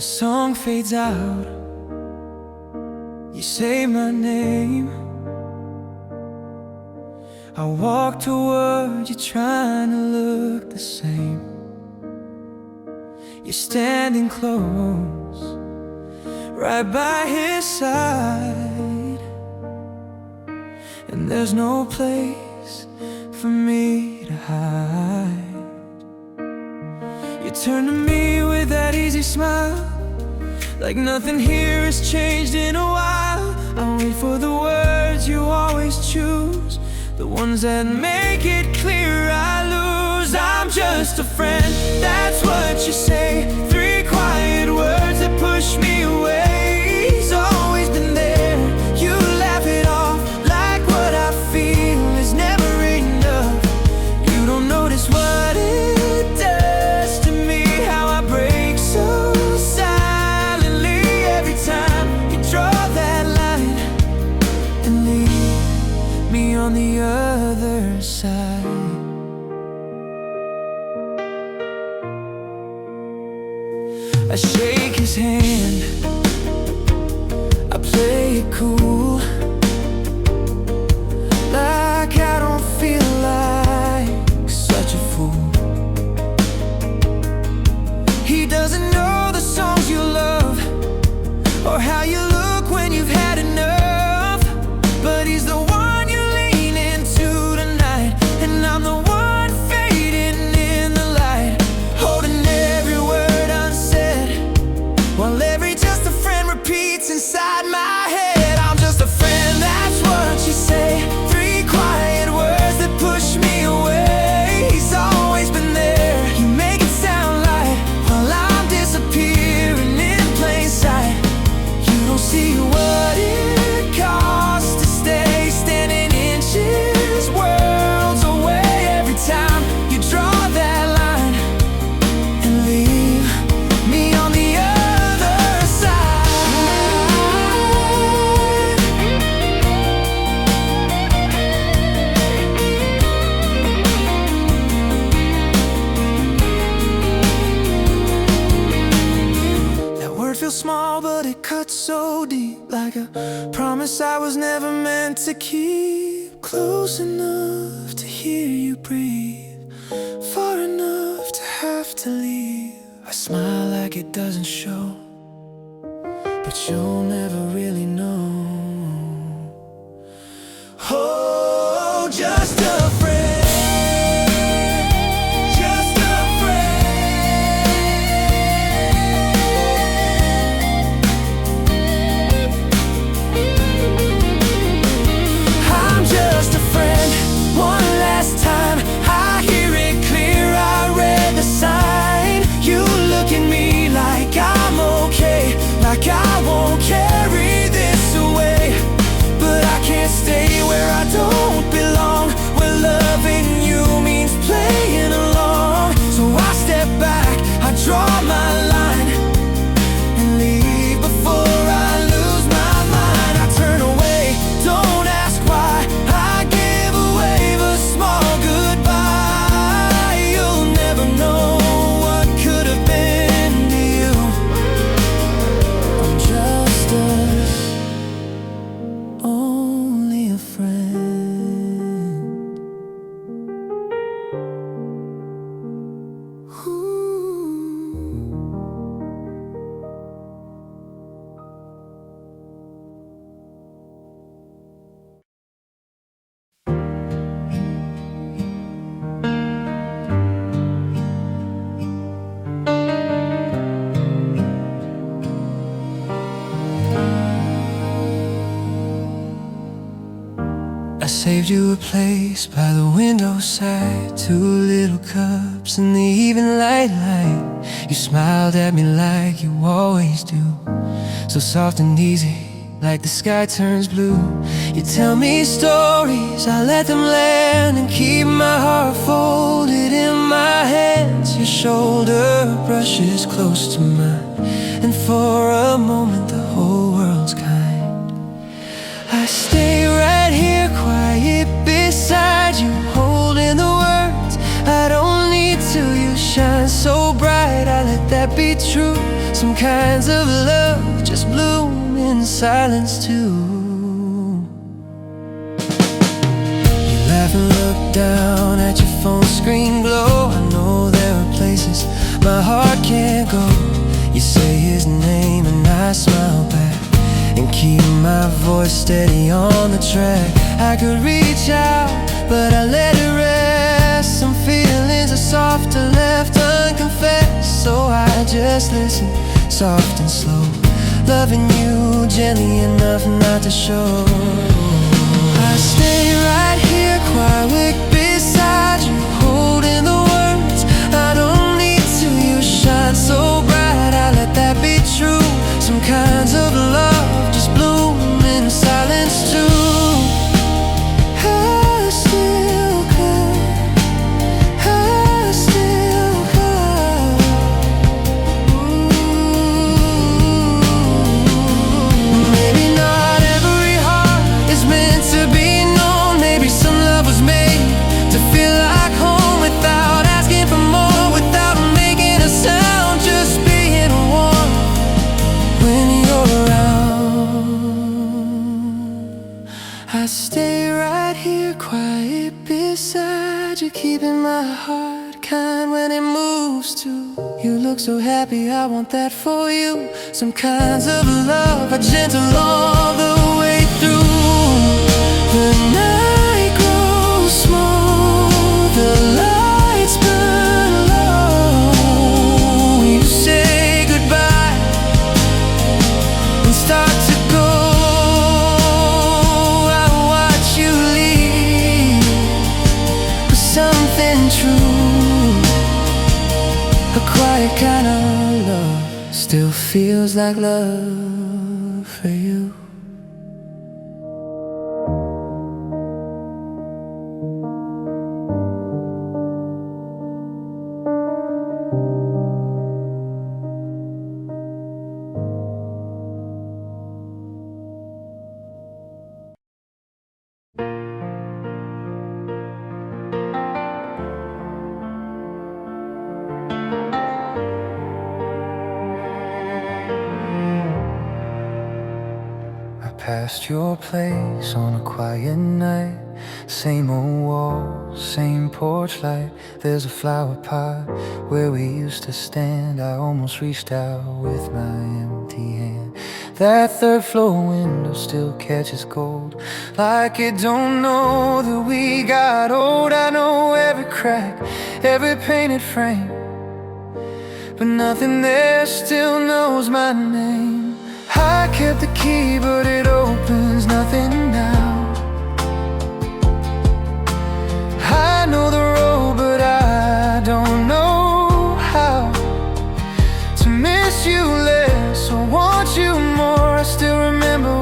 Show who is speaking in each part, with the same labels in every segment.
Speaker 1: song fades out, you say my name. I walk toward you trying to look the same. You're standing close, right by his side, and there's no place for me to hide. You turn to me with that easy smile, like nothing here has changed in a while. I wait for the words you always choose, the ones that make it clear I lose. I'm just a friend, that's what you say. Three quiet words that push me away. He's always been there, you laugh it off like what I feel is never enough. You don't notice what it does to me, how I break so silently every time you draw that line and leave me on the other side. I shake his hand, I play it cool, like I don't feel like such a fool. He doesn't know the songs you love, or how you look when you've had enough, but he's the one you lean into tonight, and I'm the one fading in the light, holding every word unsaid, while every just a friend repeats inside my head. I'm just a friend, that's what you say. Three quiet words that push me away. He's always been there, you make it sound like, while I'm disappearing in plain sight. You don't see what it costs to stay standing inches, worlds away every time you draw that line and leave me on the other side. That word feels small, but it cuts so deep, like a promise I was never meant to keep. Close enough to hear you breathe, far enough to have to leave. I smile like it doesn't show, but you'll never really know. Oh, just a friend, just a friend. I'm just a friend, one last time I hear it clear, I read the sign. You look at me like I'm okay, like I won't carry this away, but I can't stay where I don't belong, where loving you means playing along. So I step back, I draw my line and leave before I lose my mind. I turn away, don't ask why, I give a wave, a small goodbye. You'll never know what could have been to you. I'm just only a friend. Ooh. I saved you a place by the window side, two little cups in the even light. You smiled at me like you always do, so soft and easy, like the sky turns blue. You tell me stories, I let them land and keep my heart folded in my hands. Your shoulder brushes close to mine, and for a moment the whole world's kind. I stay right here, quiet beside you, holding the words I don't need to. You shine so bright, I let that be true. Some kinds of love just bloom in silence too. You laugh and look down at your phone screen glow. I know there are places my heart can't go. You say his name and I smile back and keep my voice steady on the track. I could reach out, but I let it rest. Some feelings are soft and left unconfessed, so I just listen, soft and slow, loving you gently enough not to show. I stay right here, quiet beside you, holding the words I don't need to. You shine so bright, I let that be true. Some kinds of love just bloom in silence too. I still care, I still care. Maybe not every heart is meant to be known. Maybe some love was made to feel like home without asking for more, without making a sound, just being warm when you're around. I stay right here, quiet beside you, keeping my heart kind when it moves too. You look so happy, I want that for you. Some kinds of love are gentle all the way through. The night grows small, the lights burn low. You say goodbye and start to go. I watch you leave with something true. A quiet kind of love still feels like love for you. Past your place on a quiet night, same old walls, same porch light. There's a flower pot where we used to stand. I almost reached out with my empty hand. That third floor window still catches cold, like it don't know that we got old. I know every crack, every painted frame, but nothing there still knows my name. I kept the key, but it opens nothing now. I know the road, but I don't know how to miss you less or want you more. I still remember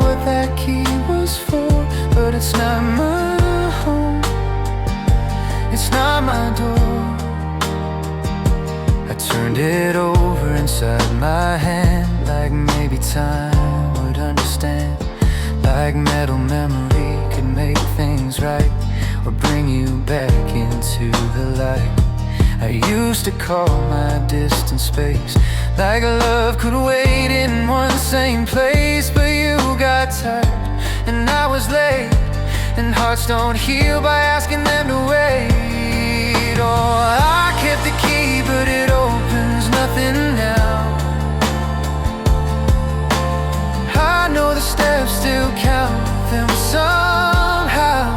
Speaker 1: what that key was for, but it's not my home, it's not my door. I turned it over inside my hand, like maybe time would understand, like metal memory could make things right or bring you back into the light. I used to call my distant space, like love could wait in one same place. But you got tired and I was late, and hearts don't heal by asking them to wait. Oh, I kept the key, but it opens nothing now. I know the steps still count, them somehow.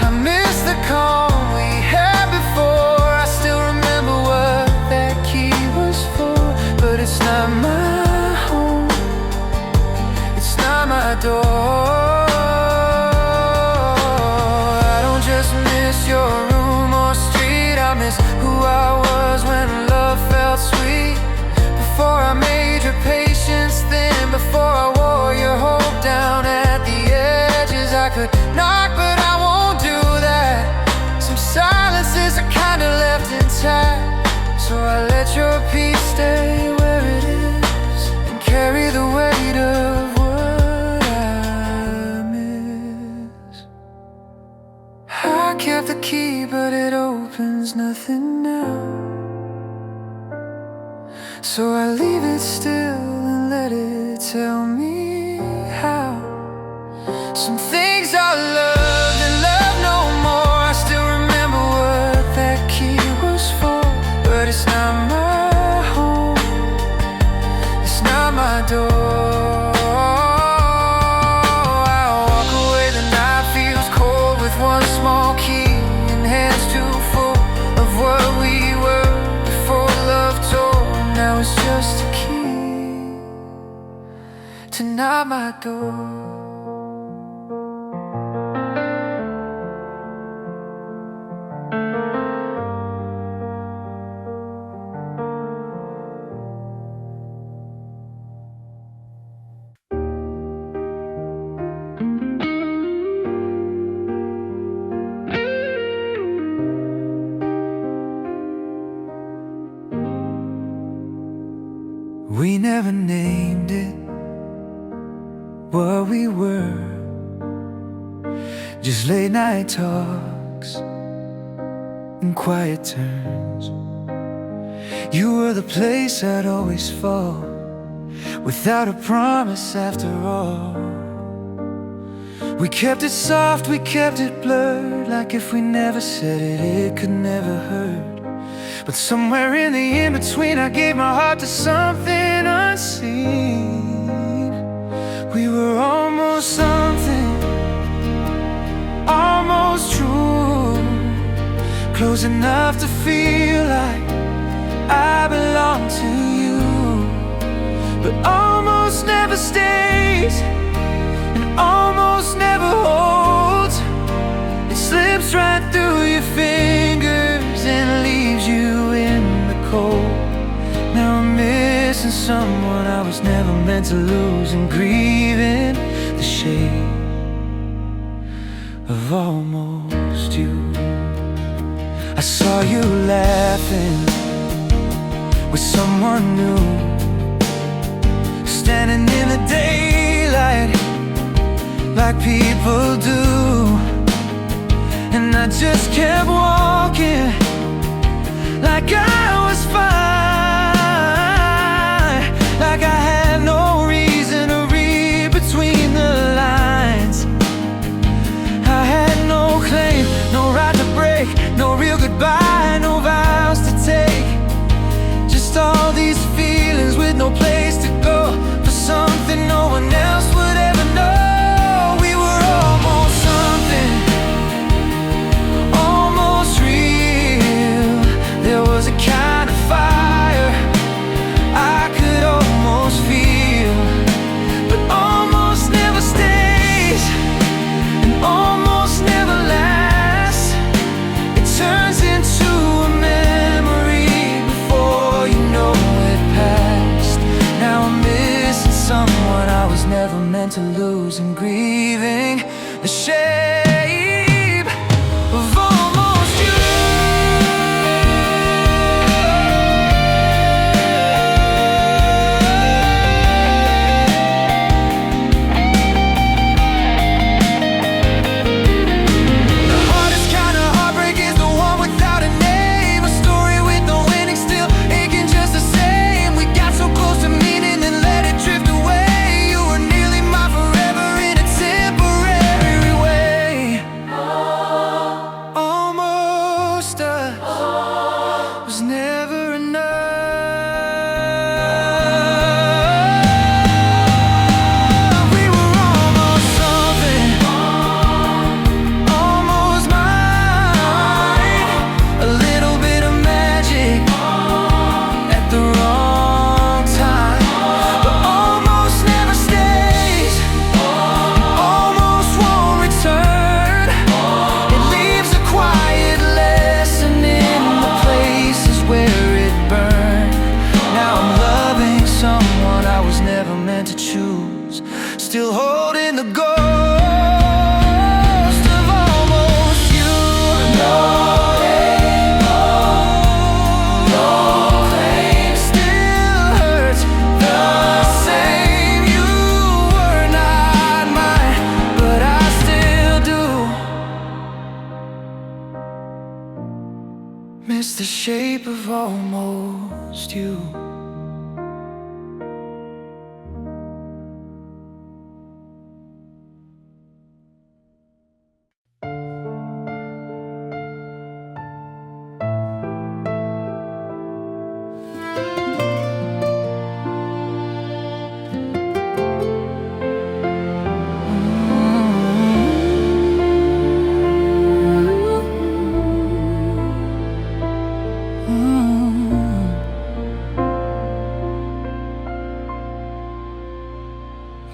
Speaker 1: I miss the calm we had before. I still remember what that key was for, but it's not my home, it's not my door. I don't just miss your room or street, I miss who I was when love felt sweet. Before I made your patience thin, before I wore your hope down at the edges. I could knock, but I won't do that. Some silences are kinda left intact, so I let your peace stay where it is and carry the weight of what I So I leave it still and let it tell me how. Some things are loved and love no more. I still remember what that key was for, but it's not my home, it's not my door. I walk away, the night feels cold with one small key and hands too full of what we were before love tore. Now it's just a key to knock my door. We never named it what we were, just late night talks and quiet turns. You were the place I'd always fall, without a promise after all. We kept it soft, we kept it blurred, like if we never said it, it could never hurt. But somewhere in the in-between, I gave my heart to something unseen. We were almost something, almost true, close enough to feel like I belong to you. But almost never stays, and almost never holds. It slips right through your fingers and leaves you in the cold. Now I'm missing someone I was never meant to lose, and grieving the shape of almost you. I saw you laughing with someone new, standing in the daylight like people do. And I just kept walking like I was fine, like I had no reason to read between the lines. I had no claim, no right to break, no real goodbye, no vows to take. Just all these feelings with no place to go, for something no one else would ever know. We were almost something, almost real. There was a kind of fire I could almost feel, but almost never stays, and almost never lasts. It turns into a memory before you know it passed. Now I'm missing someone I was never meant to lose, and grieving the shape of almost you. The hardest kind of heartbreak is the one without a name, a story with no ending, still aching just the same. We got so close to meaning, then let it drift away. You were nearly my forever in a temporary way. Almost us was never enough. We were almost something, almost mine. A little bit of magic at the wrong time, but almost never stays, almost won't return. It leaves a quiet lesson in the places where it burned. Now I'm loving someone I was never meant to choose, still holding the ghost of almost you. No name, no claim, still hurts the same. You were not mine, but I still do miss the shape of almost you.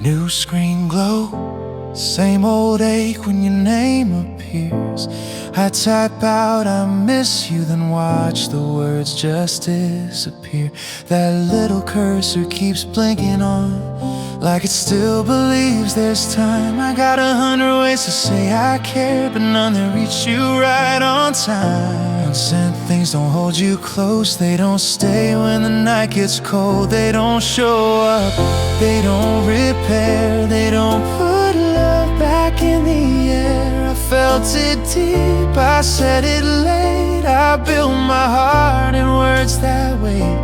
Speaker 1: New screen glow, same old ache when your name appears. I type out I miss you, then watch the words just disappear. That little cursor keeps blinking on, like it still believes there's time. I got 100 ways to say I care, but none that reach you right on time. Unsent things don't hold you close, they don't stay when the night gets cold. They don't show up, they don't repair, they don't put love back in the air. I felt it deep, I said it late, I built my heart in words that wait.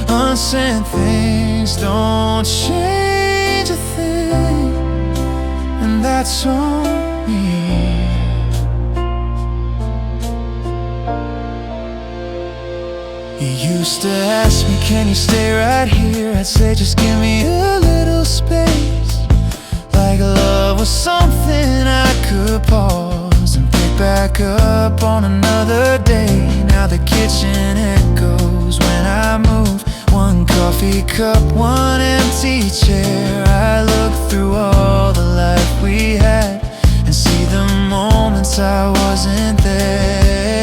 Speaker 1: Unsent things don't change a thing, and that's on me. You used to ask me, can you stay right here? I'd say, just give me a little space. Like love was something I could pause and pick back up on another day. Now the kitchen echoes when I move. One coffee cup, one empty chair. I look through all the life we had and see the moments I wasn't there.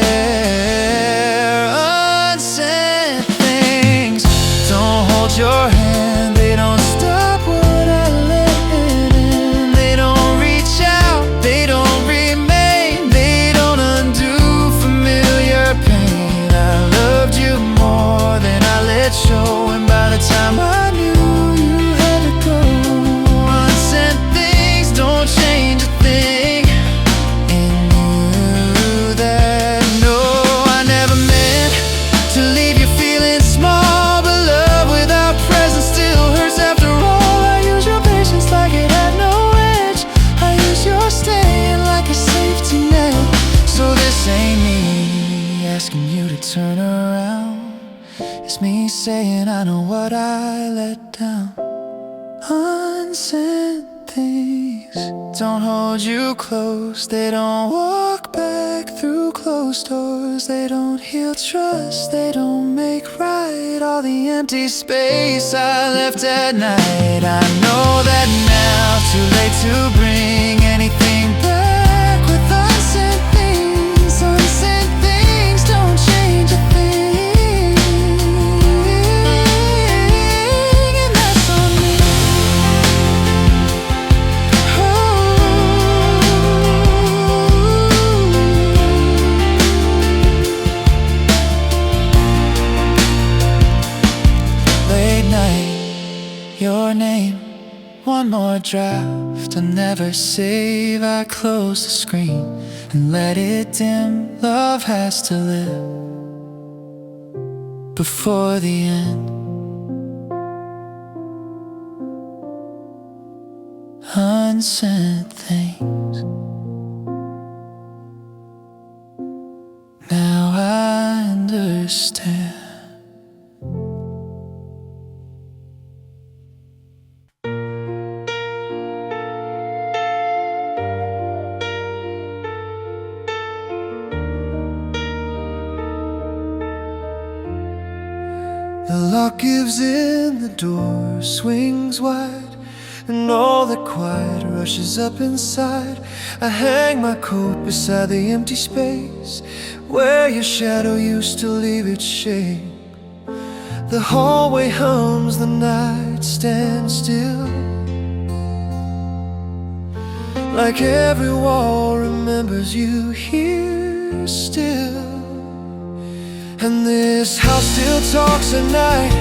Speaker 1: Unsent things don't hold your hand, they don't stop what I let in. They don't reach out, they don't remain, they don't undo familiar pain. I loved you more than I let show, and by the time I knew you had to go. Unsent things don't change a thing, and you that know I never meant to leave you feeling small, but love without presence still hurts after all. I use your patience like it had no edge, I use your staying like a safety net. So this ain't me asking you to turn around, it's me saying I know what I let down. Unsent things don't hold you close, they don't walk back through closed doors. They don't heal trust, they don't make right all the empty space I left at night. I know that now, too late to bring anything back with unsent things. Unsent things don't change a thing, and that's on me. Late night, your name, one more draft I'll never save. I close the screen and let it dim. Love has to live before the end. Unsent things, now I understand. The lock gives in, the door swings wide, and all the quiet rushes up inside. I hang my coat beside the empty space where your shadow used to leave its shade. The hallway hums, the night stands still, like every wall remembers you here still. And this house still talks at night,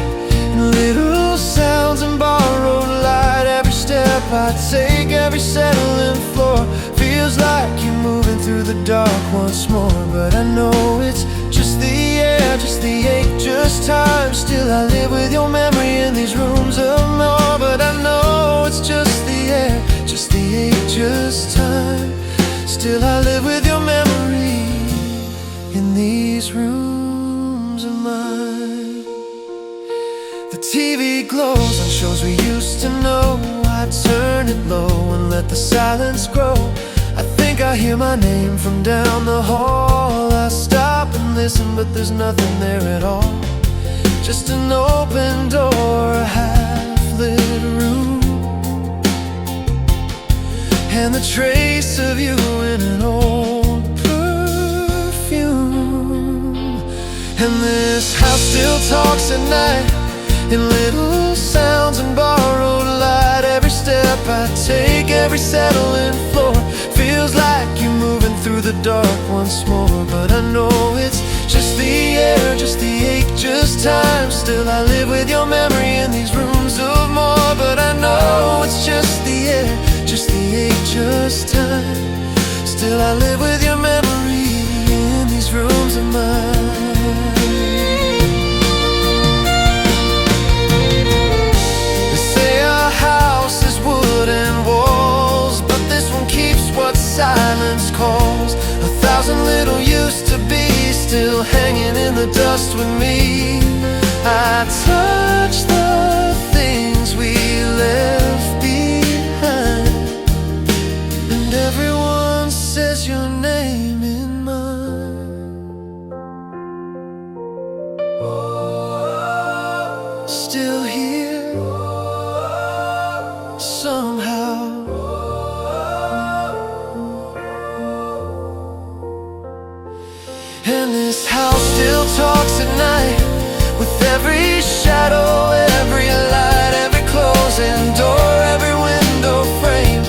Speaker 1: in little sounds and borrowed light. Every step I take, every settling floor feels like you're moving through the dark once more. But I know it's just the air, just the ache, just time. Still I live with your memory in these rooms of more. But I know it's just the air, just the ache, just time. Still I live with your memory in these rooms of mine. The TV glows on shows we used to know. I turn it low and let the silence grow. I think I hear my name from down the hall. I stop and listen, but there's nothing there at all. Just an open door, a half-lit room. and the trace of you in an old perfume. And this house still talks at night in little sounds and borrowed light. Every step I take, every settling floor feels like you're moving through the dark once more. But I know it's just the air, just the ache, just time. Still I live with your memory in these rooms of more. But I know it's just the air, just the ache, just time. Still I live with your memory in these rooms of mine. They say a house is wood and walls, but this one keeps what silence calls. 1,000 little used to be still hanging in the dust with me. I touch the things we left behind, and everyone says your name in mine. Still here somehow. And this house still talks at night with every shadow, every light, every closing door, every window frame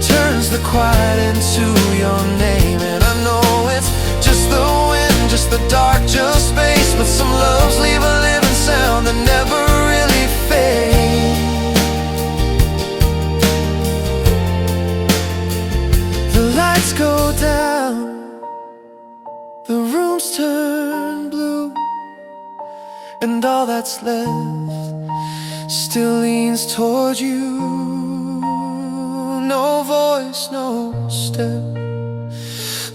Speaker 1: turns the quiet into your name. And I know it's just the wind, just the dark, just space, but some loves leave a living sound that never really fades. The lights go down, the rooms turn blue, and all that's left still leans toward you. No voice, no step,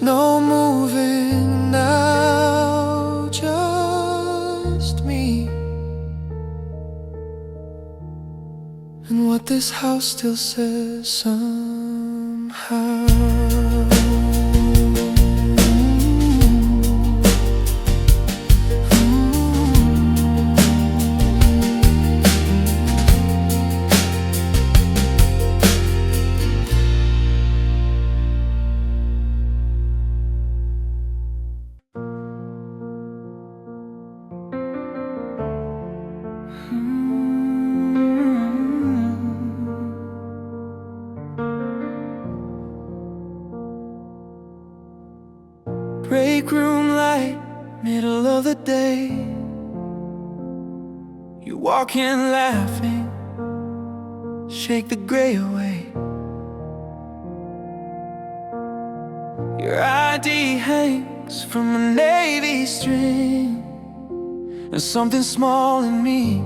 Speaker 1: no moving now, just me and what this house still says somehow. Break room light, middle of the day. You walk in laughing, shake the gray away. Your ID hangs from a navy string, and something small in me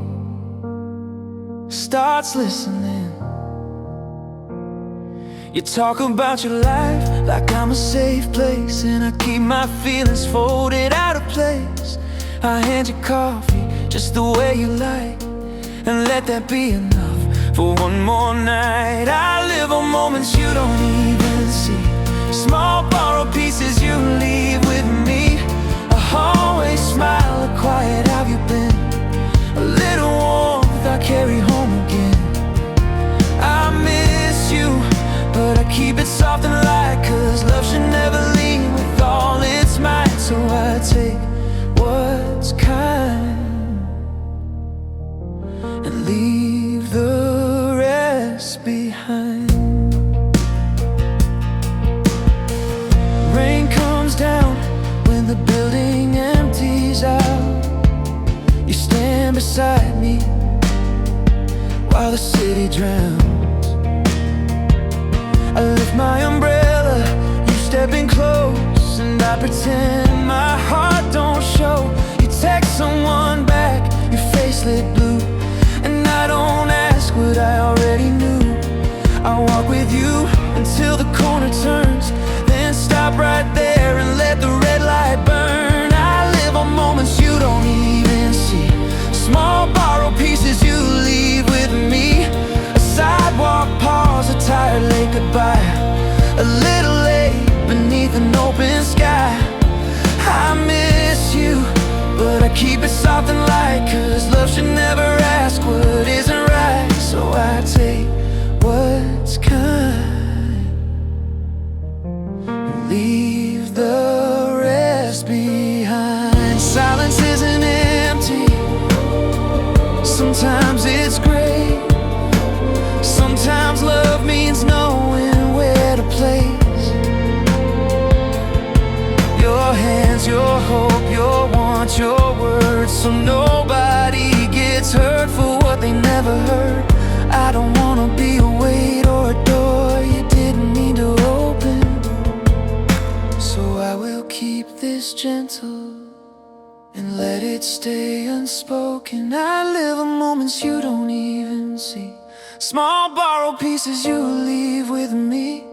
Speaker 1: starts listening. You talk about your life like I'm a safe place, and I keep my feelings folded out of place. I hand you coffee just the way you like, and let that be enough for one more night. I live on moments you don't even see, small borrowed pieces you leave with me. I always smile, a quiet, how you been? A little warmth I carry home again. I miss you, but I keep it soft and light, 'cause love should never leave with all its might. So I take what's kind and leave the rest behind. Rain comes down when the building empties out. You stand beside me while the city drowns. I lift my umbrella, you step in close, and I pretend my heart don't show. You text someone back, your face lit blue, and I don't ask what I already knew. I walk with you until the corner turns, then stop right there and let the red light burn. I live on moments you don't even see, small borrowed pieces you leave with me. A sidewalk pause, a tired late goodbye, a little late beneath an open sky. I miss you, but I keep it soft and light, 'cause love should never ask what isn't right. So I take what's kind so nobody gets hurt for what they never heard. I don't wanna be a weight or a door you didn't mean to open. So I will keep this gentle and let it stay unspoken. I live in moments you don't even see, small borrowed pieces you leave with me.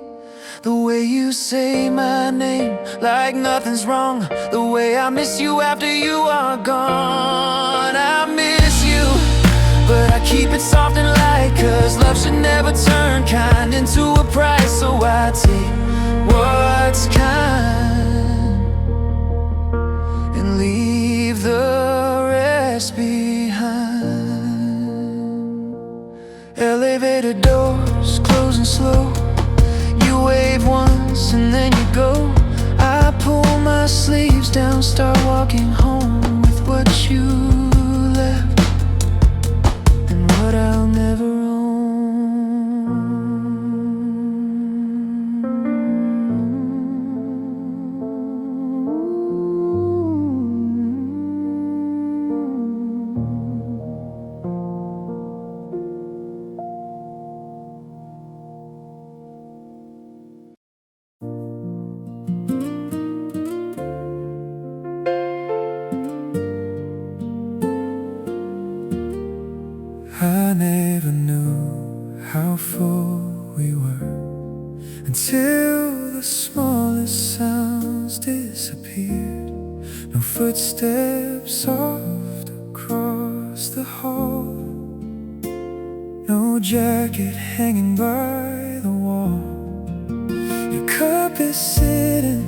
Speaker 1: The way you say my name like nothing's wrong, the way I miss you after you are gone. I miss you, but I keep it soft and light, 'cause love should never turn kind into a price. So I take what's kind and leave the rest behind. Elevator doors closing slow, you wave once and then you go. I pull my sleeves down, start walking home with what you left and what I'll never I never knew how full we were until the smallest sounds disappeared. No footsteps soft across the hall, no jacket hanging by the wall. Your cup is sitting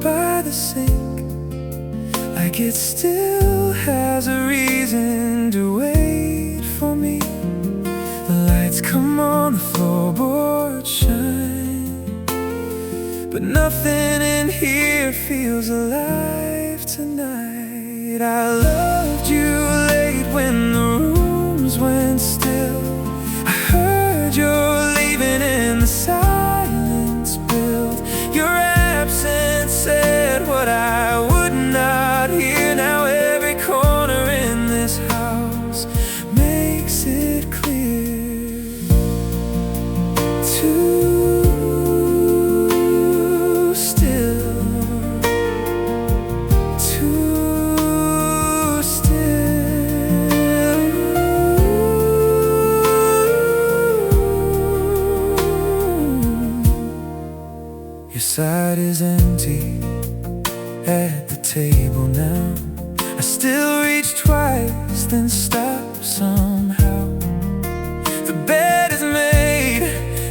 Speaker 1: by the sink, like it still has a reason to wait for me. The lights come on, the floorboards shine, but nothing in here feels alive tonight. I loved you late when the rooms went still. I heard you're leaving and the silence built. Your absence said what I would not hear. Now every corner in this house makes it clear. Too still, too still. Your side is empty at the table now. I still reach twice, then stop somehow. The bed is made,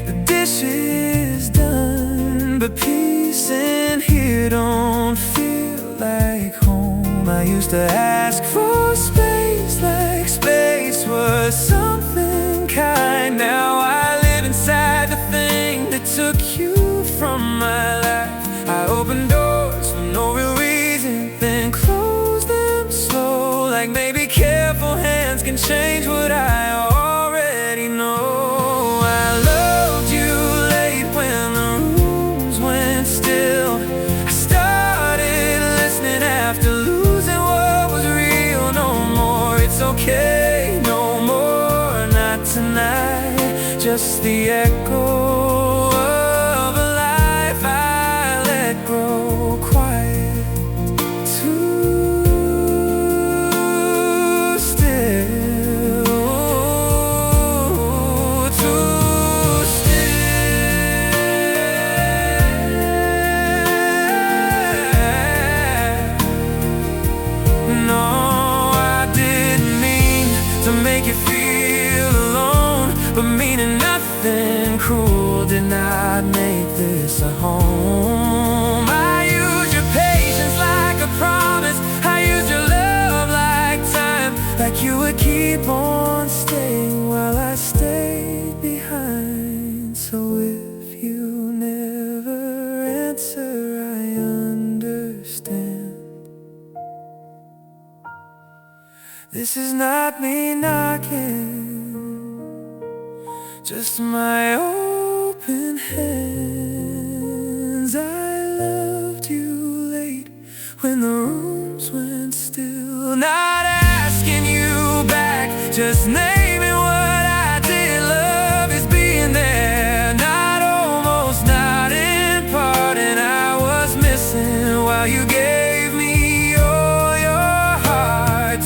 Speaker 1: the dishes done, but peace in here don't feel like home. I used to ask for space, like space was something kind. Now I live inside the thing that took you from my life. I open doors for no real reason, then close them slow, like maybe careful hands can change what I already know. I loved you late when the rooms went still. I started listening after losing what was real. No more, it's okay, no more, not tonight. Just the echo of a life I let grow quiet. Too still, too still. No, I didn't mean to make you feel alone, but meaning nothing cruel did not make this a home. I used your patience like a promise, I used your love like time, like you would keep on staying while I stayed behind. So if you never answer, I understand. This is not me knocking, just my open hands. I loved you late when the rooms went still. not asking you back, just naming what I did. Love is being there, not almost, not in part. And I was missing while you gave me all your heart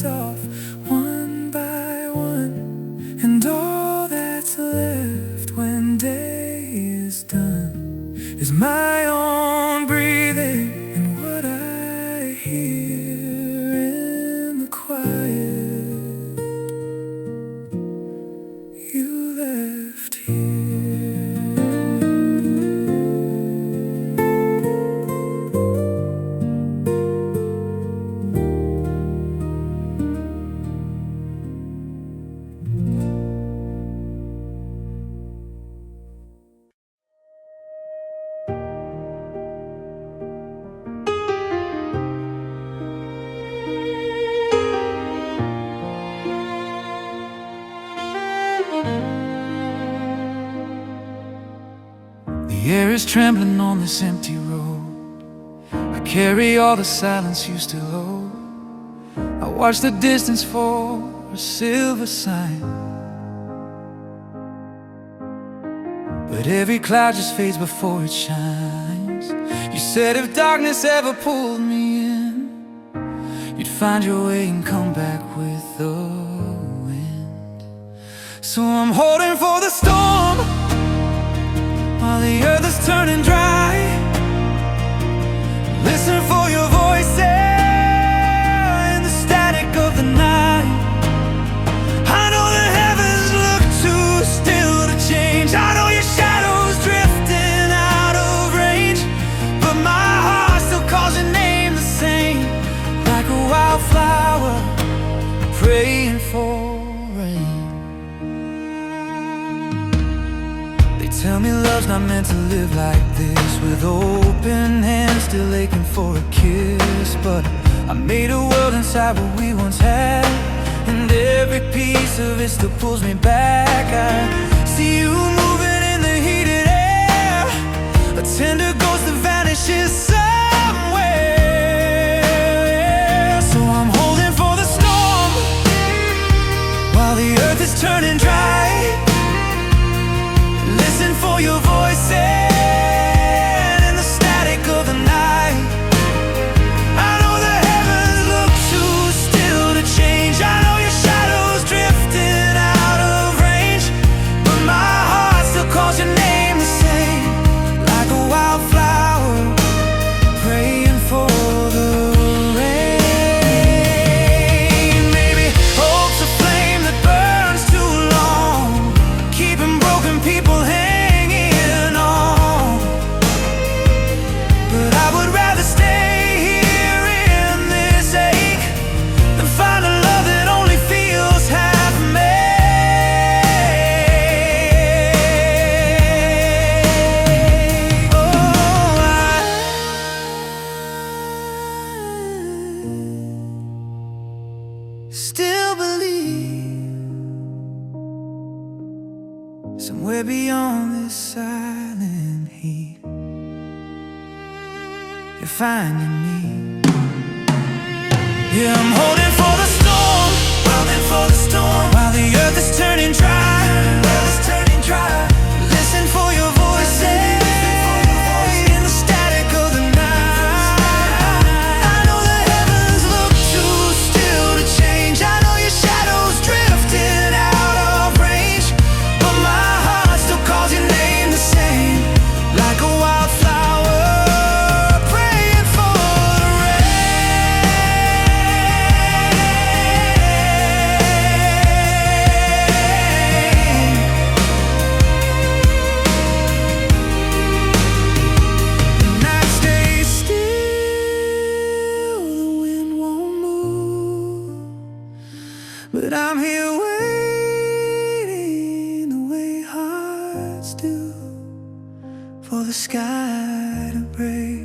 Speaker 1: off one by one, and all that's left when day is done is my own breathing and what I hear in the quiet you left here. The air is trembling on this empty road. I carry all the silence you still hold. I watch the distance for a silver sign, but every cloud just fades before it shines. You said if darkness ever pulled me in, you'd find your way and come back with the wind. So I'm holding for the storm while the earth is turning dry. Listen for your voice in the static of the night. I know the heavens look too still to change. I know your shadows drifting out of range, but my heart still calls your name the same, like a wildflower praying for rain. Tell me love's not meant to live like this, with open hands still aching for a kiss. But I made a world inside what we once had, and every piece of it still pulls me back. I see you moving in the heated air, a tender ghost that vanishes somewhere. So I'm holding for the storm while the earth is turning dry. Listen for your voice in the static of the night. I know the heavens look too still to change. I know your shadows drifting out of range, but my heart still calls your name the same, like a wildflower praying for the rain. Maybe hope's a flame that burns too long, keeping broken people still believe somewhere beyond this silent heat you're finding me. Yeah, I'm holding for the storm, holding for the storm, while the earth is turning dry. Listen for your voice in the static of the night. I know the heavens look too still to change. I know your shadows drifting out of range, but my heart still calls your name the same, like a wildflower praying for the rain. And I stay still, the wind won't move, but I'm here waiting the way hearts do for the sky to break,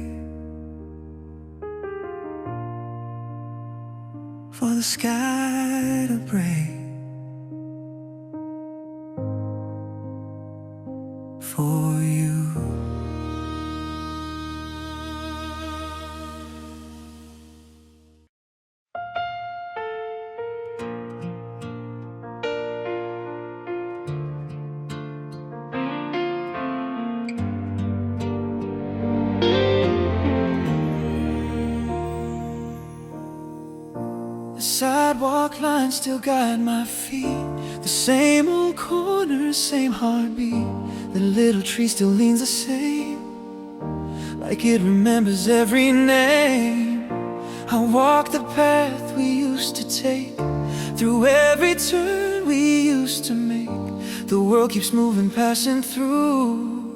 Speaker 1: for the sky to break, for you. The sidewalk lines still guide my feet, the same old corners, same heartbeat. The little tree still leans the same, like it remembers every name. I walk the path we used to take, through every turn we used to make. The world keeps moving, passing through,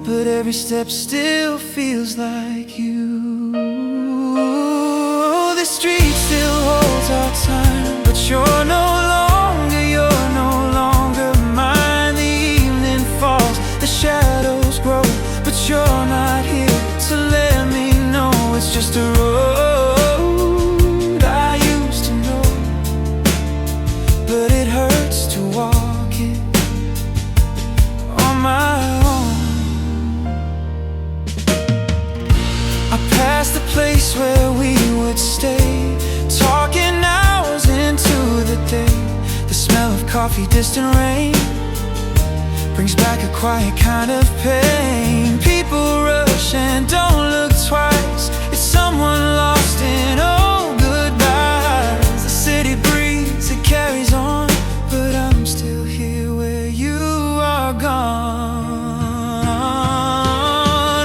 Speaker 1: but every step still feels like you. The street still holds our time, but you're no longer mine. The evening falls, the shadows grow, but you're not here to let me know it's just a road I used to know, but it hurts to walk it on my own. I passed the place where we would stay, talking hours into the day. The smell of coffee, distant rain, brings back a quiet kind of pain. People rush and don't look twice, it's someone lost in old goodbyes. The city breathes, it carries on, but I'm still here where you are gone.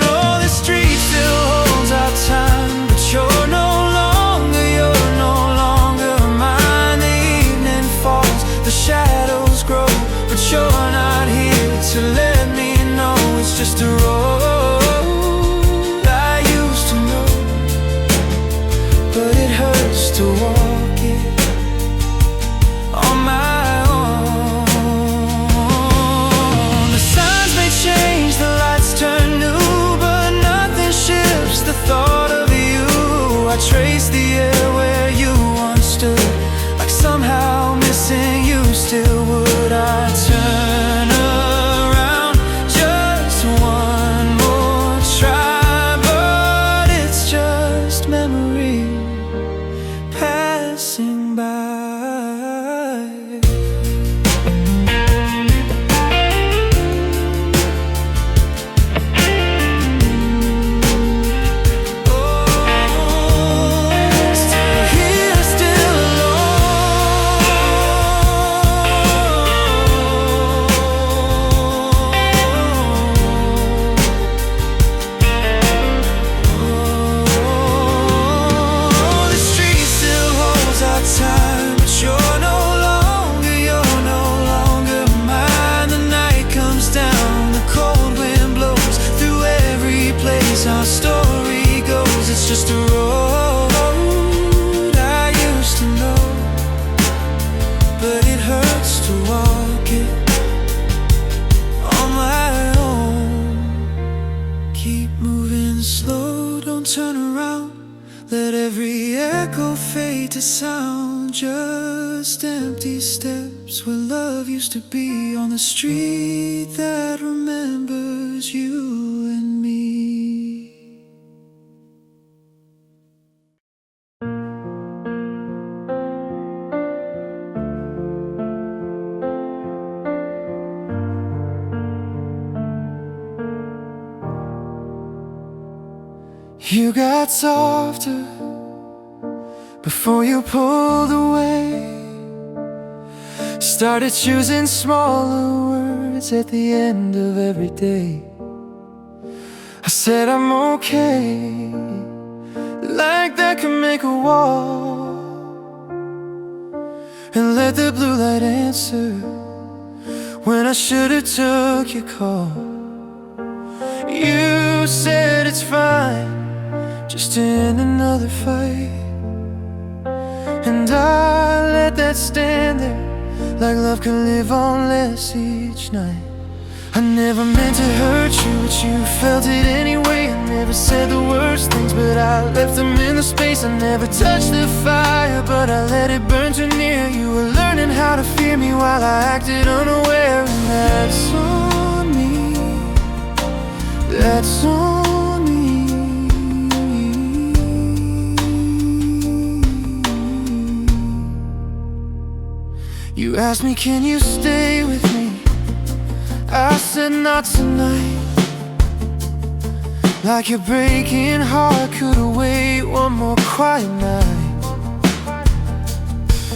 Speaker 1: Oh, the street still holds our time, but you're no longer mine. The evening falls, the shadows grow, but you're not here to let me know it's just a road I used to know, but it hurts to walk it on my own. The signs may change, the lights turn new, but nothing shifts the thought of you. I trace the air where you once stood, like somehow missing you still would. I turn around just one more try, but it's just memory passing by. Our story goes, it's just a road I used to know, but it hurts to walk it on my own. Keep moving slow, don't turn around, let every echo fade to sound. Just empty steps where love used to be, on the street that remembers you and me. You got softer before you pulled away, started choosing smaller words at the end of every day. I said I'm okay, like that can make a wall, and let the blue light answer when I should've took your call. You said it's fine, just in another fight, and I let that stand there, like love can live on less each night. I never meant to hurt you, but you felt it anyway. I never said the worst things, but I left them in the space. I never touched the fire, but I let it burn too near. You were learning how to fear me while I acted unaware. And that's on me, that's on me. You asked me, can you stay with me? I said not tonight. Like your breaking heart could wait one more quiet night.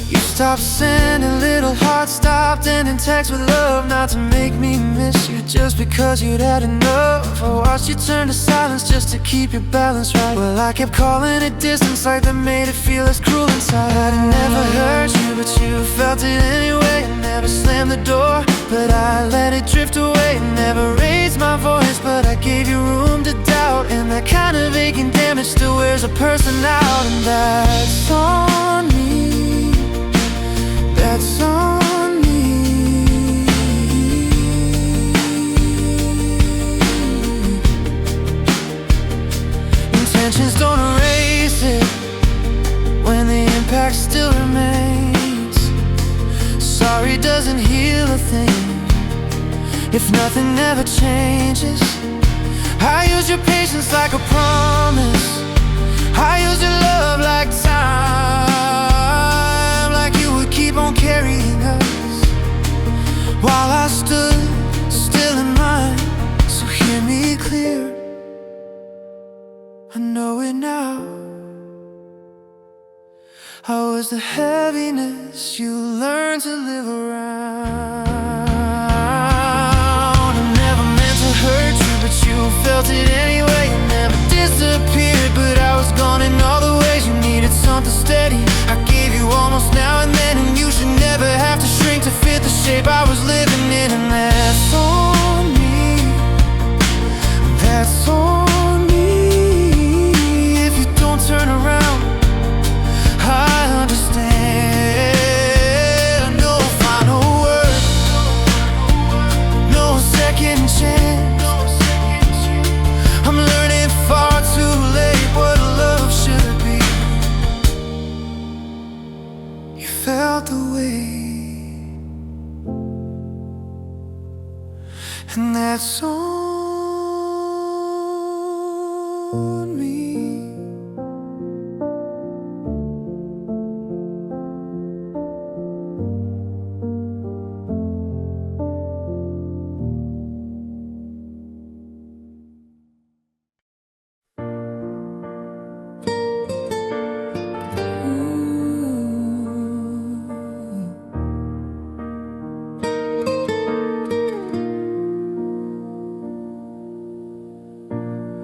Speaker 1: You stopped sending little hearts, stopped ending texts with love, not to make me miss you, just because you'd had enough. I watched you turn to silence just to keep your balance right. Well, I kept calling it distance, like that made it feel less cruel inside. I'd never hurt you, but you felt it anyway. I never slammed the door, but I let it drift away. Never raised my voice, but I gave you room to doubt. And that kind of aching damage still wears a person out. And that's on me, that's on me. Intentions don't erase it when the impact still remains. Sorry doesn't heal a thing if nothing ever changes. I use your patience like a promise, I use your love like time, like you would keep on carrying us while I stood still in mine. So hear me clear, I know it now. I was the heaviness you learned to live around. I never meant to hurt you, but you felt it anyway. You never disappeared, but I was gone in all the ways. You needed something steady, I gave you almost now and then. And you should never have to shrink to fit the shape I was living in. And that's on me, that's on me. If you don't turn around, I understand. No final word, no second chance. I'm learning far too late what love should be. You felt the weight, and that's on me.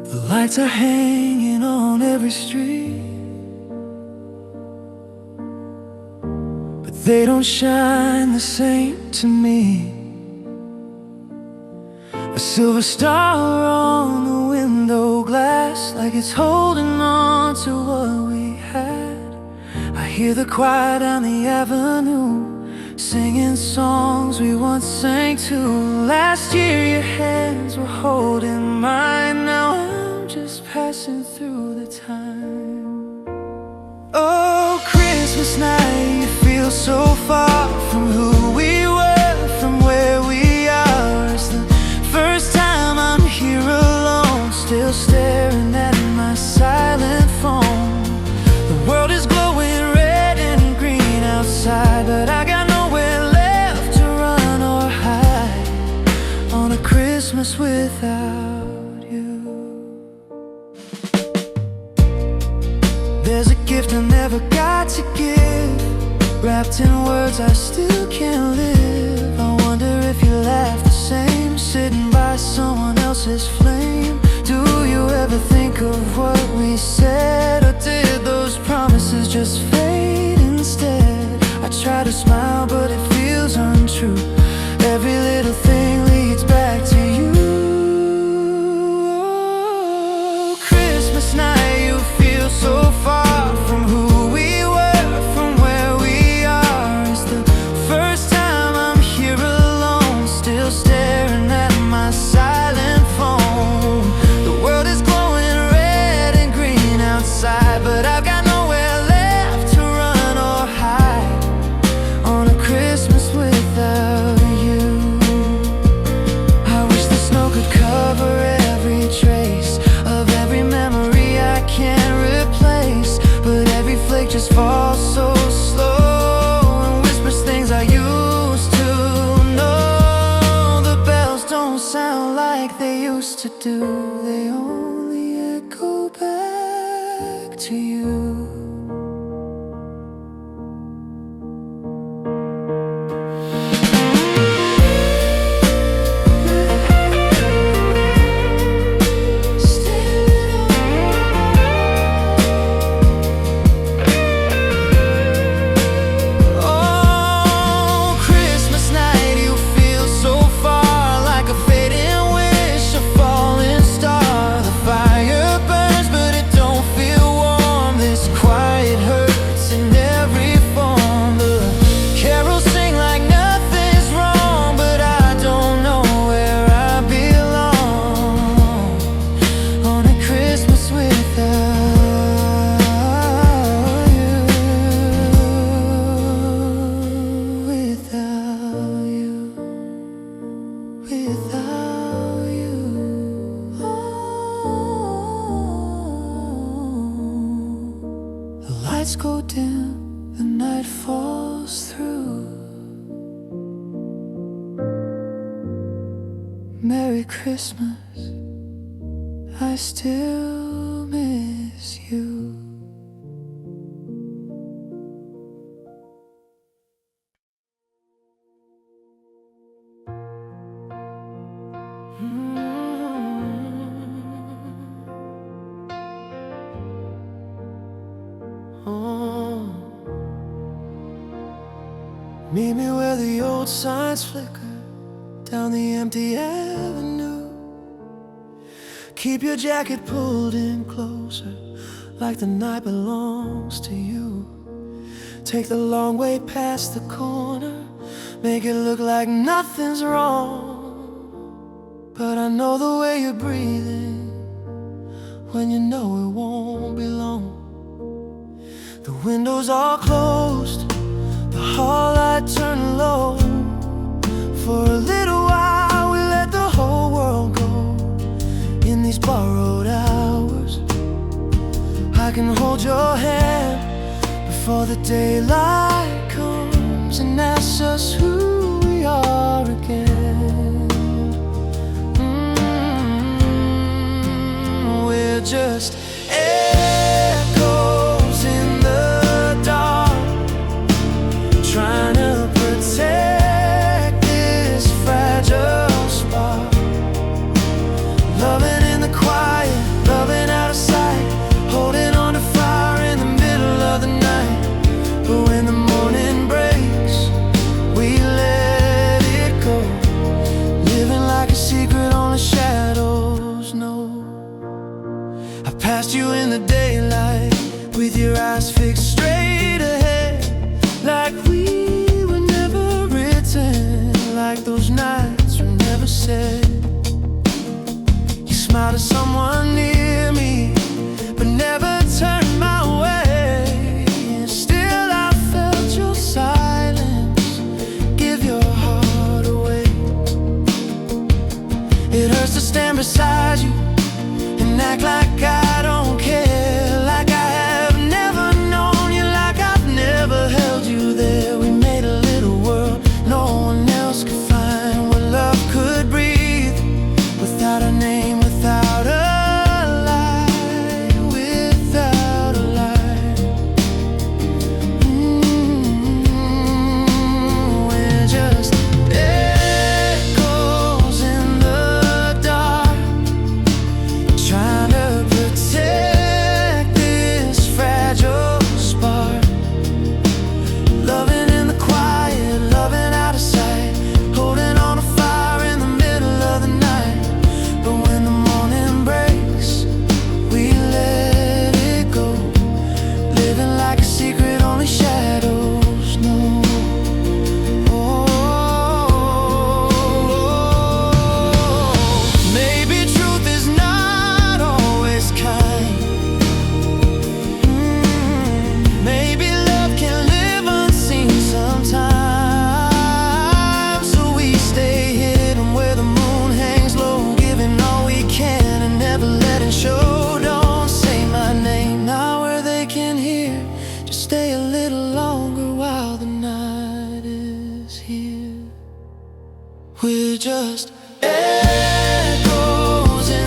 Speaker 1: The lights are hanging on every street, but they don't shine the same to me. A silver star on the window glass, like it's holding on to what we had. I hear the choir down the avenue, singing songs we once sang to. Last year your hands were holding mine, now I'm just passing through the time. Oh, Christmas night, you feel so far from who we were, from where we are. It's the first time I'm here alone, still staring at my silent phone. The world is glowing red and green outside, but I got nowhere left to run or hide on a Christmas without you. There's a gift I never got to give, wrapped in words I still can't live. I wonder if you laugh the same, sitting by someone else's flame. Do you ever think of what we said, or did those promises just fade instead? I try to smile, but it feels untrue. Every little thing leads back to you. Oh, Christmas night, you feel so far from who we were, from where we are. It's the first time I'm here alone, still staring at my to do, they only echo back to you. Lights go dim, the night falls through. Merry Christmas, I still miss you. Meet me where the old signs flicker down the empty avenue. Keep your jacket pulled in closer, like the night belongs to you. Take the long way past the corner, make it look like nothing's wrong. But I know the way you're breathing when you know it won't be long. The windows are closed, the hall light turned low. For a little while we let the whole world go. In these borrowed hours, I can hold your hand before the daylight comes and asks us who we are again. We're just echoes in the dark, trying to protect this fragile spark. Loving in the quiet, loving out of sight, holding on to fire in the middle of the night. But when the morning breaks, we let it go, living like a secret only shadows know. I passed you in the daylight, with your eyes fixed straight ahead, like we were never written, like those nights were never said. You smiled at someone near me, but never turned my way. And still I felt your silence give your heart away. It hurts to stand beside you and act like I don't care, like I have never known you, like I've never held you there. We made a little world no one else could find, where love could breathe without a name, without a light, without a light. We're just echoes in the dark, trying to protect this fragile spark. Loving in the quiet, loving out of sight, holding on to fire in the middle of the night. But when the morning breaks, we let it go, living like a secret only shadows know. Maybe truth is not always kind. Maybe love can live unseen sometimes. So we stay hidden where the moon hangs low, giving all we can and never letting show. Don't say my name now where they can hear, just stay a little longer while the night is here. We're just echoes in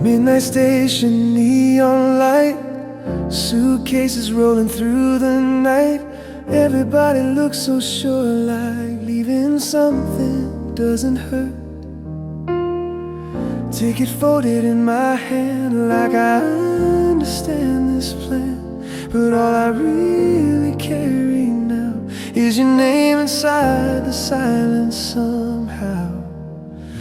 Speaker 1: Midnight station, neon light, suitcases rolling through the night. Everybody looks so sure, like leaving something doesn't hurt. Ticket folded in my hand, like I understand this plan. But all I really carry now is your name inside the silence somehow.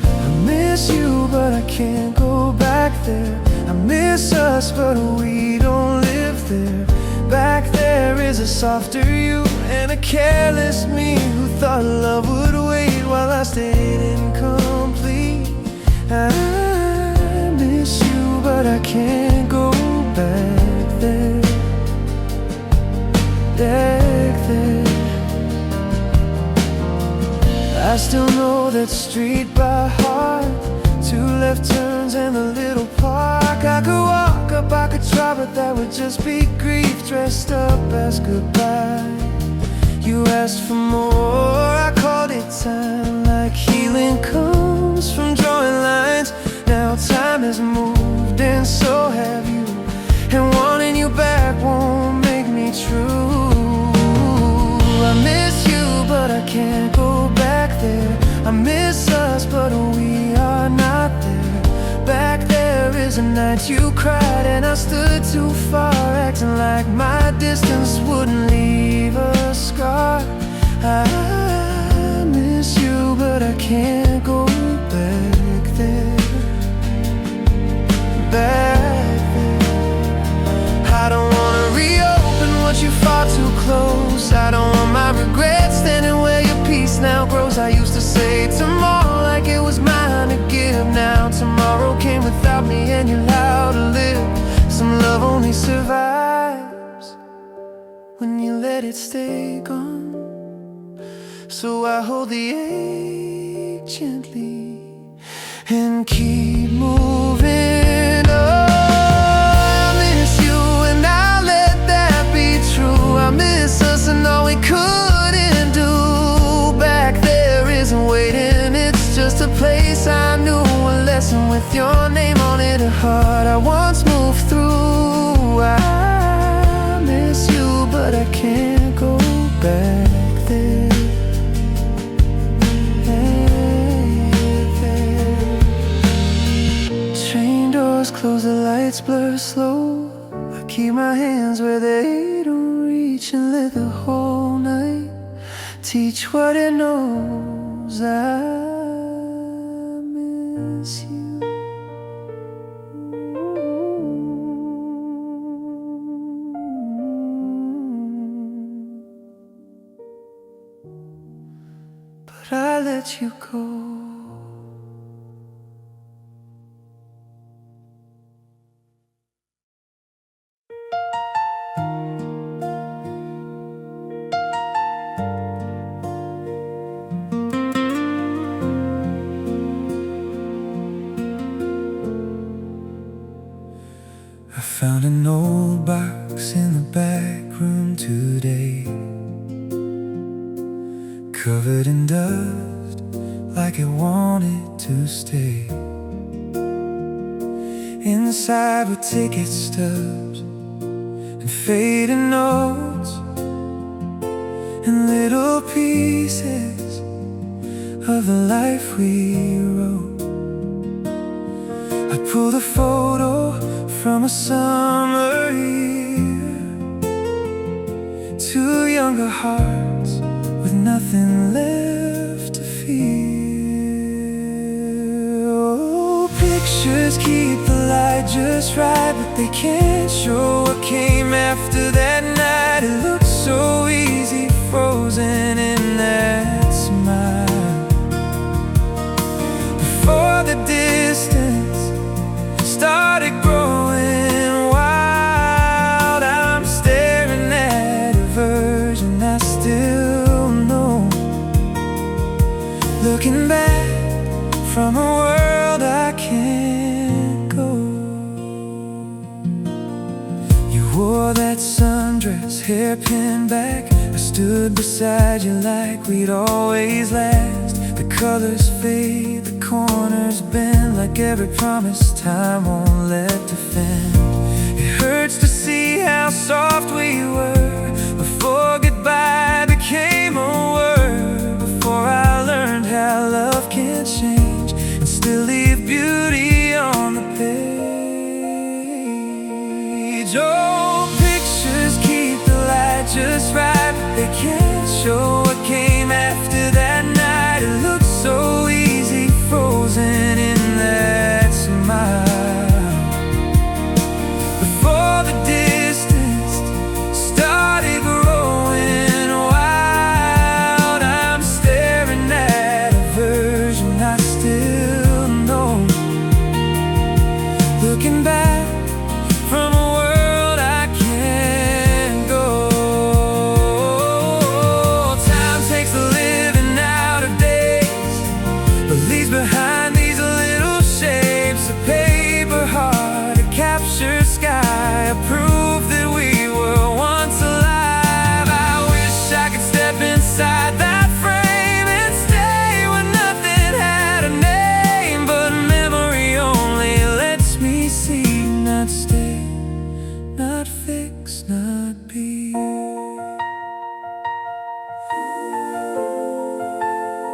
Speaker 1: I miss you, but I can't go back there. I miss us, but we don't live there. Back there is a softer you and a careless me who thought love would wait while I stayed incomplete. I miss you, but I can't go back there. Back there. I still know that street by heart, 2 left turns and a little park. I could walk up, I could try, but that would just be grief dressed up as goodbye. You asked for more, I called it time, like healing comes from drawing lines. Now time has moved and so have you, and wanting you back won't make me true. I miss you, but I can't go back there. I miss us, but we are not there. Back there is a night you cried and I stood too far, acting like my distance wouldn't leave a scar. I miss you, but I can't go back there. Back there. I don't wanna reopen what you fought too close. I don't want my regrets standing where your peace now grows. I used to say tomorrow like it was mine to give. Now tomorrow came without me and you allowed to live. Some love only survives when you let it stay gone. So I hold the ache gently and keep moving on. I miss you and I'll let that be true. I miss us and all we couldn't do. Back there isn't waiting, it's just a place I knew. A lesson with your name on it, a heart I once moved through. I miss you, but I can't go back there. Train doors close, the lights blur slow. I keep my hands where they don't reach and let the whole night teach what it knows. I miss you. But I let you go. I found an old box in the back room today, covered in dust, like it wanted to stay. Inside were ticket stubs and faded notes and little pieces of the life we wrote. I pulled a photo from a summer year, 2 younger hearts with nothing left to feel. Oh, pictures keep the light just right, but they can't show what came after that night. It looked so easy, frozen in that smile. Before the distance started growing wild, I'm staring at a version I still know, looking back from a world I can't go. You wore that sundress, hair pinned back. I stood beside you like we'd always last. The colors fade, the corners bend, like every promise time won't let defend. It hurts to see how soft we were before goodbye became a word. Before I learned how love can change and still leave beauty on the page. Old pictures keep the light just right, but they can't show what came after that night. It looks so easy, frozen in that smile. Before the distance started growing wild, I'm staring at a version I still know. Looking back from a world I can't go. Time takes the living out of days, but leaves behind these little shapes. A paper heart, a captured sky, a proof that we were once alive. I wish I could step inside that frame and stay when nothing had a name. But memory only lets me see, not stay, not fix, not be.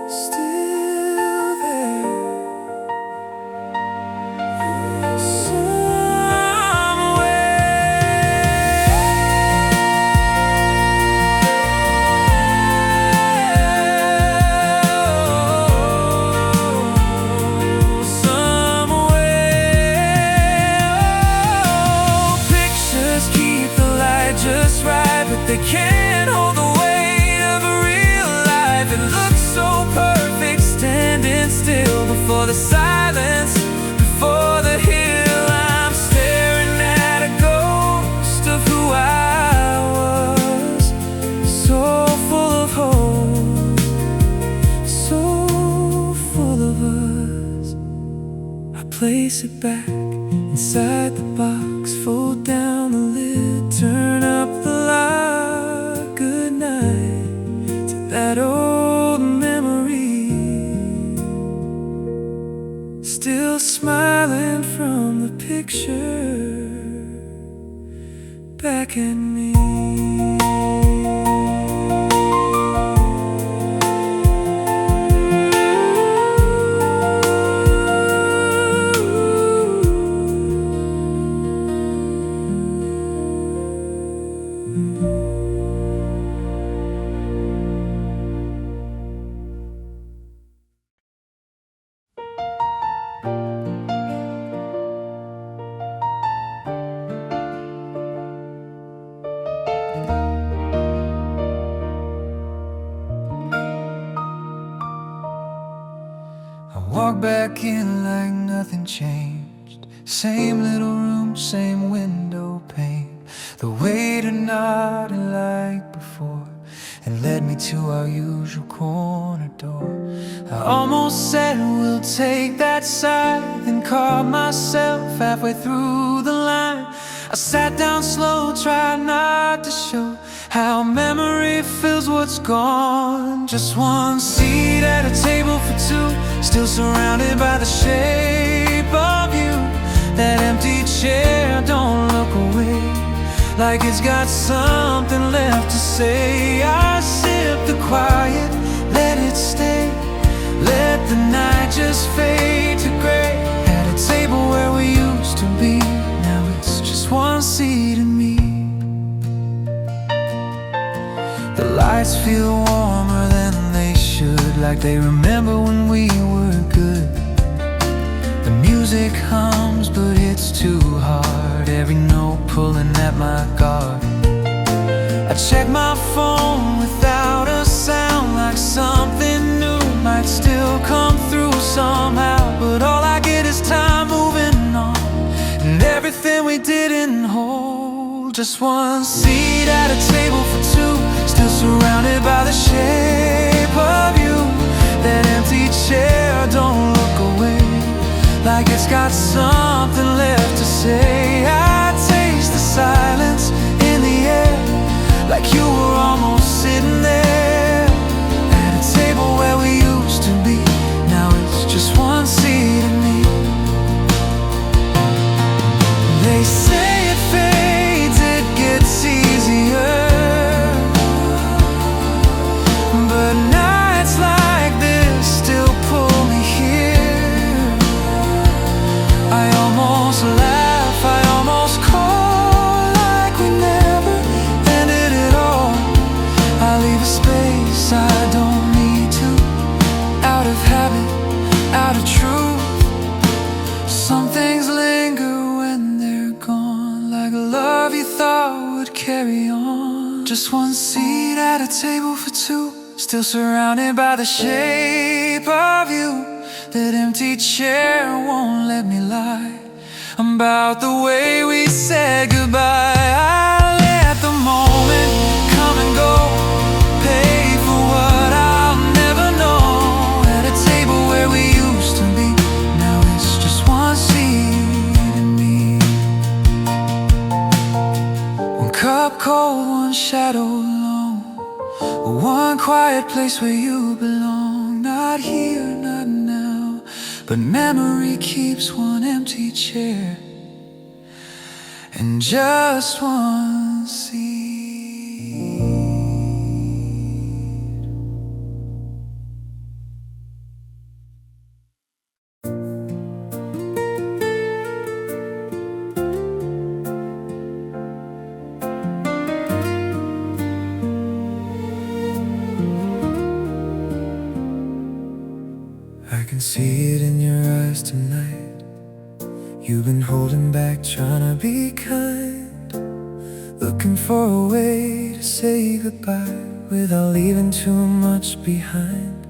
Speaker 1: Still there just right, but they can't hold the weight of a real life. It looks so perfect, standing still before the silence, before the hill. I'm staring at a ghost of who I was, so full of hope, so full of us. I place it back inside the box, fold down the lid, turn up the light. Good night to that old memory, still smiling from the picture back at me. Walk back in like nothing changed. Same little room, same window pane. The waiter nodded like before and led me to our usual corner door. I almost said we'll take that side, then caught myself halfway through the line. I sat down slow, tried not to show how memory fills what's gone. Just one seat at a table for two, still surrounded by the shape of you. That empty chair, don't look away, like it's got something left to say. I sip the quiet, let it stay, let the night just fade to gray. At a table where we used to be, now it's just one seat and me. The lights feel warmer than they should, like they remember when we were good. The music hums, but it's too hard, every note pulling at my guard. I check my phone without a sound, like something new might still come through somehow. But all I get is time moving on, and everything we didn't hold. Just one seat at a table for two, still surrounded by the shape of you. That empty chair, don't look away, like it's got something left to say. I taste the silence in the air, like you were almost sitting there. At a table where we used to be, now it's just one Some things linger when they're gone, like a love you thought would carry on. Just one seat at a table for two, still surrounded by the shape of you. That empty chair won't let me lie about the way we said goodbye. I let the moment come and go, pay for what I'll never know. At a table where we used to be, now it's just one seat and me. One cup cold, one shadow alone, one quiet place where you belong. Not here, not now, but memory keeps one empty chair and just one seat. I can see it in your eyes tonight. You've been holding back, trying to be kind, looking for a way to say goodbye without leaving too much behind.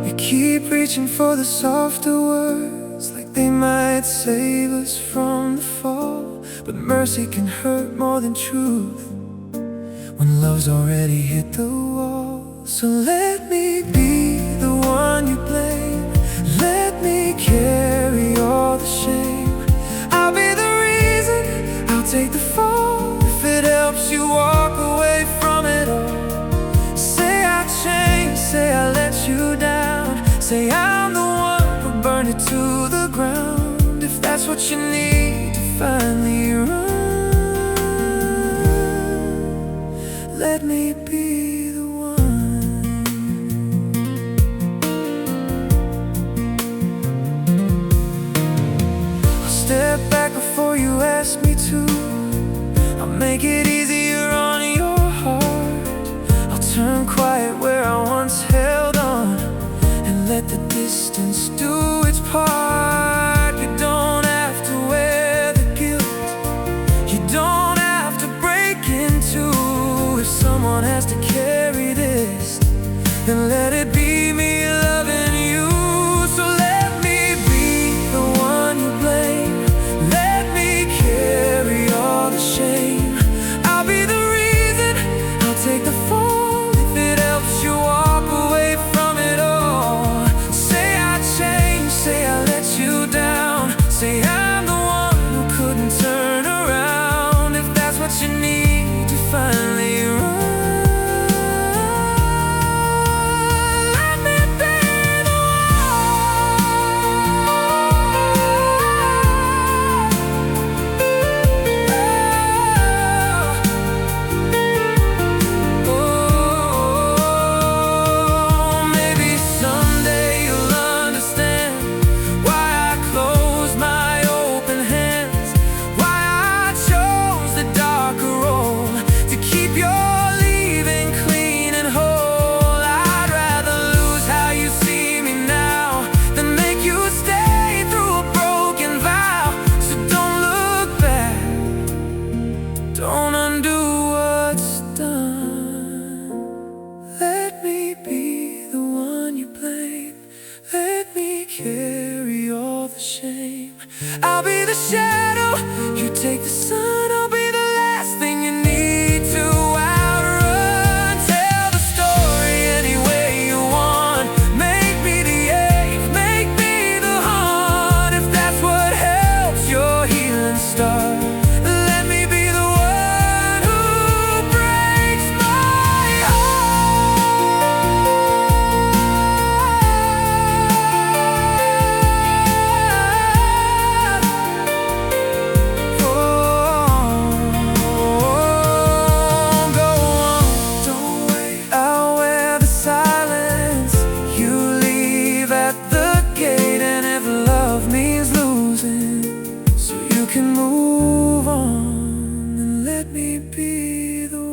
Speaker 1: You keep reaching for the softer words, like they might save us from the fall. But mercy can hurt more than truth when love's already hit the wall. So let me be the one you blame, let me carry all the shame. I'll be the reason, I'll take the fall, if it helps you walk away from it all. Say I changed, say I let you down, say I'm the one who burned it to the ground. If that's what you need to finally run, let me be the one. I'll step back before you ask me to. I'll make it easier on your heart. I'll turn quiet where I once held on, and let the distance do its part. You don't have to wear the guilt, you don't have to break in two. If someone has to carry this, then let it be me loving you. So let me be the one you blame, let me carry all the shame. I'll be the reason, I'll take the fall, if it helps you walk away from it all. Say I changed, say I let you down, say I'm the one who couldn't turn around. If that's what you need to finally run, let me be the one. Oh, maybe someday you'll understand why I closed my open hands, why I chose the darker role to keep your leaving clean and whole. I'd rather lose how you see me now than make you stay through a broken vow. So don't look back, don't undo what's done. Let me be the one you blame, let me carry all the shame. I'll be the shadow, you take the sun. I'll be the last thing you need to outrun. Tell the story any way you want, make me the eighth, make me the haunt. If that's what helps your healing start, let me be the one who breaks my heart. Oh, go on, don't wait. I'll wear the silence you leave at the gate. And if love means losing so you can move on, then let me be the